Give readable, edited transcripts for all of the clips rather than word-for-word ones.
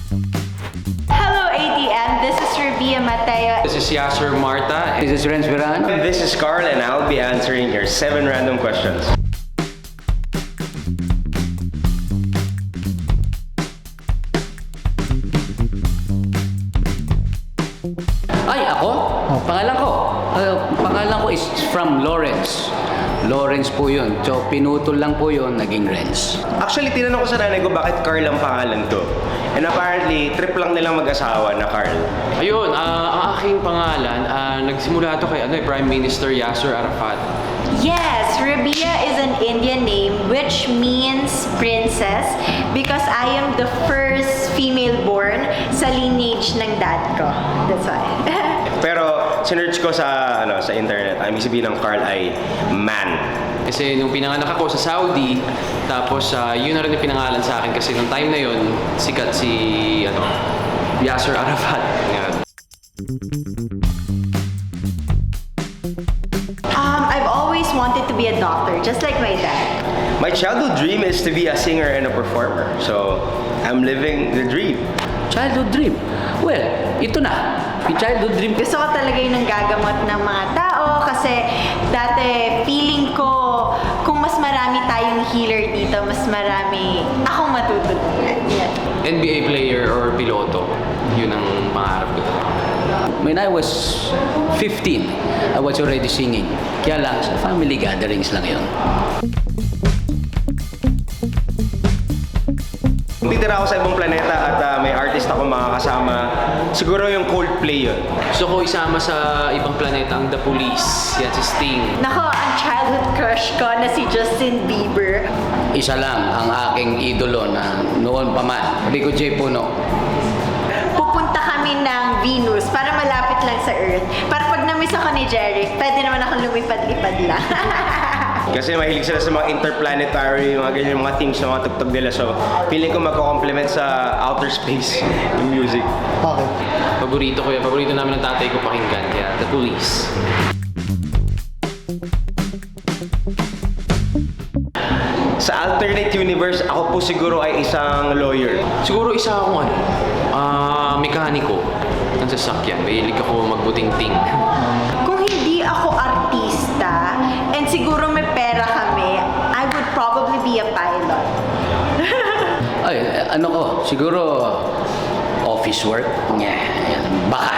Hello ATM, this is Revia Mateo. This is Yasser Marta. This is Renz Viran. This is Carl and I'll be answering your 7 random questions. Ay, ako? Pangalan ko is from Lawrence. Lawrence po yun. So, pinutol lang po yun, naging Renz. Actually, tinanong ko sa nanay ko bakit Carl ang pangalan ko. And apparently, trip lang nilang mag-asawa na Carl. Ayun, ang aking pangalan, nagsimula ito kay Prime Minister Yasser Arafat. Yes, Rabia is an Indian name which means princess because I am the first female born sa lineage ng dad ko. That's why. Pero, sinearch ko sa internet, ang ibig sabihin ng Carl ay man. Kasi nung pinanganak ako sa Saudi, tapos yun na rin yung pinangalan sa akin kasi nung time na yun, sikat si Yasser Arafat. Yan. I've always wanted to be a doctor, just like my dad. My childhood dream is to be a singer and a performer. So, I'm living the dream. Childhood dream? Well, ito na. Yung childhood dream. Gusto ko talaga yung nanggagamot ng mga tao kasi dati feeling ko kung mas marami tayong healer dito, mas marami akong matutulungan. Yeah. NBA player or piloto, yun ang pangarap ko. When I was 15, I was already singing. Kaya lang, sa family gatherings lang yun. Kung titira ako sa ibang planeta at may artist ako makakasama, siguro yung Coldplay yun. Gusto ko isama sa ibang planeta ang The Police, yan si Sting. Nako, ang childhood crush ko na si Justin Bieber. Isa lang ang aking idolo na noon pa man, Rico J. Puno. Pupunta kami ng Venus para malapit lang sa Earth. Para pag na-miss ako ni Jeric, pwede naman akong lumipad-lipad lang. Kasi mahilig sila sa mga interplanetary, mga ganyan mga things na mga tugtog nila. So, feeling ko magko-complement sa outer space yung music. Okay. Paborito namin ng tatay ko pakinggan, kaya The Police. Sa alternate universe, ako po siguro ay isang lawyer. Siguro isa akong mekaniko ng sasakyan. Mahilig ako magbuting-ting. Kung hindi ako artista, and siguro may pera kami, I would probably be a pilot. Ay, ano ko, siguro office work. Baka.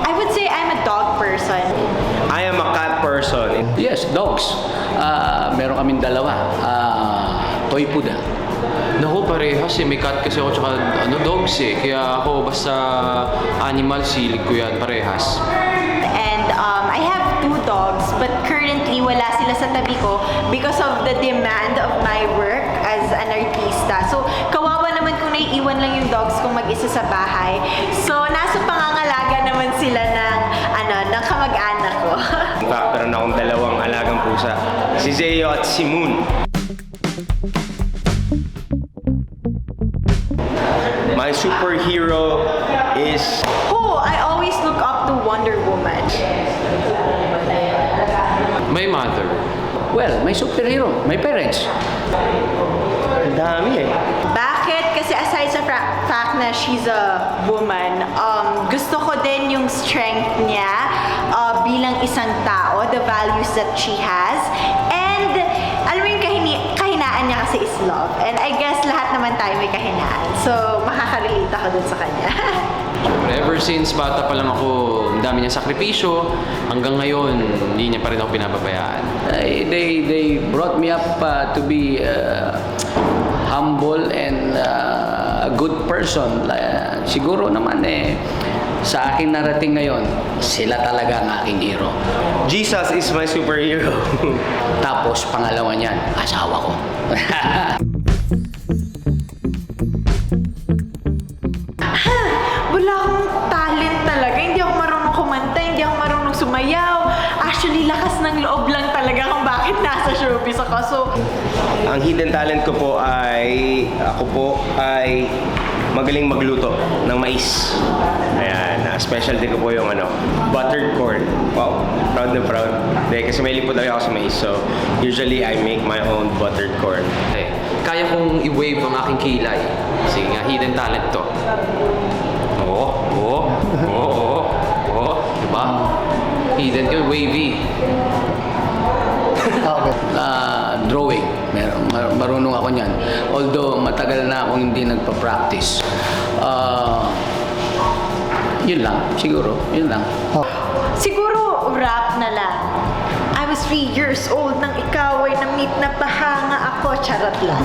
I would say I'm a dog person. I am a cat person. Yes, dogs. Meron kaming dalawa. Toy poodle. Naku, parehas eh. May cat kasi ako tsaka dogs eh. Kaya ako basta animal, silig ko yan. Parehas. And I have 2 dogs, but currently wala sila sa tabi ko because of the demand of my work as an artista. So, kawawa naman kung naiiwan lang yung dogs kong mag-isa sa bahay. So, nasa pangangalaga naman sila ng kamag-anak ko. In fact, meron akong dalawang alagang pusa. Si Zeo at si Moon. My superhero is... Oh, I always look up to Wonder Woman. My mother. Well, may superhero, may parents. Ang dami eh. Bakit? Kasi aside sa fact na she's a woman, gusto ko din yung strength niya bilang isang tao, the values that she has. And alam mo yung kahinaan niya kasi is love. And I guess lahat naman tayo may kahinaan. So, makaka-relate ako dun sa kanya. Ever since bata pa lang ako, ang dami niyang sakripisyo. Hanggang ngayon, hindi niya pa rin ako pinapabayaan. They brought me up to be humble and a good person. Siguro naman sa akin narating ngayon, sila talaga ang aking hero. Jesus is my superhero. Tapos pangalawa niyan, asawa ko. Wala akong talent talaga. Hindi ako marunong kumanta, hindi ako marunong sumayaw. Actually, lakas ng loob lang talaga kung bakit nasa showbiz ako. So, Ang hidden talent ko po ay, ako po ay magaling magluto ng mais. Ayan, specialty ko po yung buttered corn. Wow, proud na proud. Dahil kasi mahilig po talaga ako sa mais. So, usually I make my own buttered corn. Okay. Kaya kong i-wave ang aking kilay. Sige nga, hidden talent to. Oo. Diba? Hidden yun, wavy. Okay. Drawing. Marunong ako niyan. Although matagal na akong hindi nagpa-practice. Yun lang. Siguro. Yun lang. Siguro rap na lang. I was 3 years old nang ikaw ay na-meet na pahanga ako. Charot lang.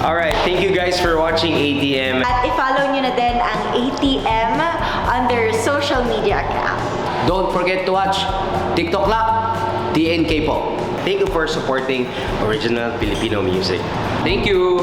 Alright, thank you guys for watching ATM. At i-follow nyo na din ang ATM on their social media account. Don't forget to watch TikTok Lab, TNK po. Thank you for supporting original Filipino music. Thank you!